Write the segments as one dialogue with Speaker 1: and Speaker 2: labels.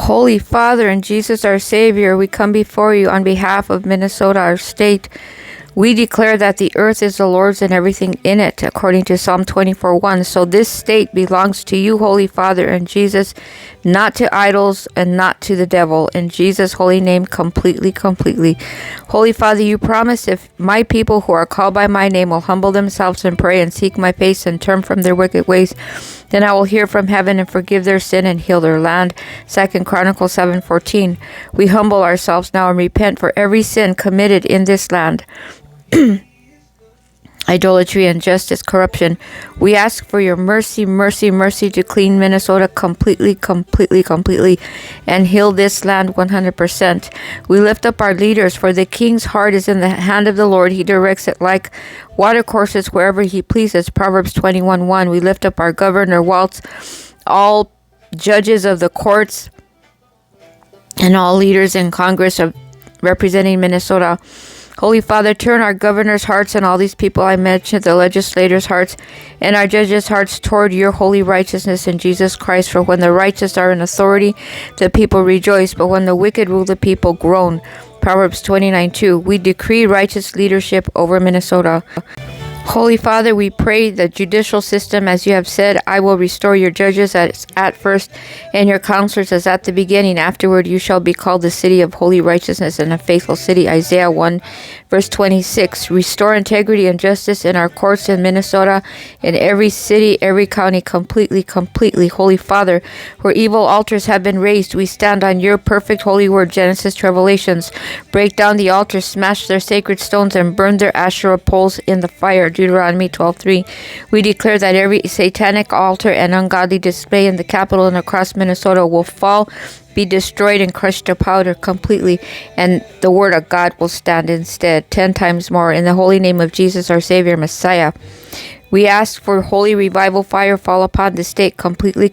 Speaker 1: Holy Father and Jesus our Savior, we come before you on behalf of Minnesota, our state. We declare that the earth is the Lord's and everything in it, according to Psalm 24:1. So this state belongs to you, Holy Father and Jesus, not to idols and not to the devil. In Jesus' holy name, completely. Holy Father, you promise if my people who are called by my name will humble themselves and pray and seek my face and turn from their wicked ways, then I will hear from heaven and forgive their sin and heal their land. 2 Chronicles 7:14. We humble ourselves now and repent for every sin committed in this land. Idolatry, injustice, corruption. We ask for your mercy to clean Minnesota completely, and heal this land 100%. We lift up our leaders, for the king's heart is in the hand of the Lord. He directs it like water courses wherever he pleases. Proverbs 21:1. We lift up our governor, Waltz, all judges of the courts, and all leaders in Congress of representing Minnesota. Holy Father, turn our governors' hearts and all these people I mentioned, the legislators' hearts and our judges' hearts toward your holy righteousness in Jesus Christ. For when the righteous are in authority, the people rejoice, but when the wicked rule, the people groan. Proverbs 29:2. We decree righteous leadership over Minnesota. Holy Father, we pray the judicial system, as you have said, I will restore your judges as at first and your counselors as at the beginning. Afterward, you shall be called the city of holy righteousness and a faithful city. Isaiah 1, verse 26. Restore integrity and justice in our courts in Minnesota, in every city, every county, completely. Holy Father, where evil altars have been raised, we stand on your perfect holy word, Genesis to Revelations. Break down the altars, smash their sacred stones, and burn their Asherah poles in the fire. Deuteronomy 12:3. We declare that every satanic altar and ungodly display in the capital and across Minnesota will fall, be destroyed, and crushed to powder completely, and the word of God will stand instead 10 times more. In the holy name of Jesus, our Savior, Messiah, we ask for holy revival fire fall upon the state completely.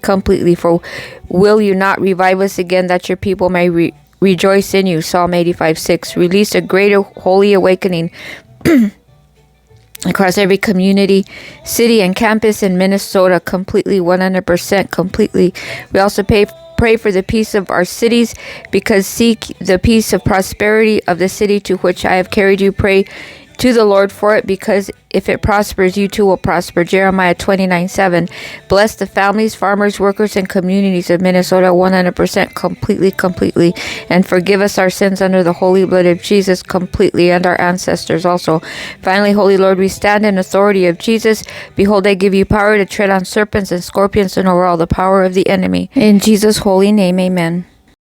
Speaker 1: For will you not revive us again, that your people may rejoice in you? Psalm 85:6. Release a greater holy awakening across every community, city, and campus in Minnesota, completely, 100%, completely. We also pray for the peace of our cities, because seek the peace of prosperity of the city to which I have carried you. Pray to the Lord for it, because if it prospers, you too will prosper. Jeremiah 29:7. Bless the families, farmers, workers, and communities of Minnesota 100%, completely, and forgive us our sins under the holy blood of Jesus completely, and our ancestors also. Finally, Holy Lord, we stand in authority of Jesus. Behold, I give you power to tread on serpents and scorpions and over all the power of the enemy. In Jesus' holy name, amen.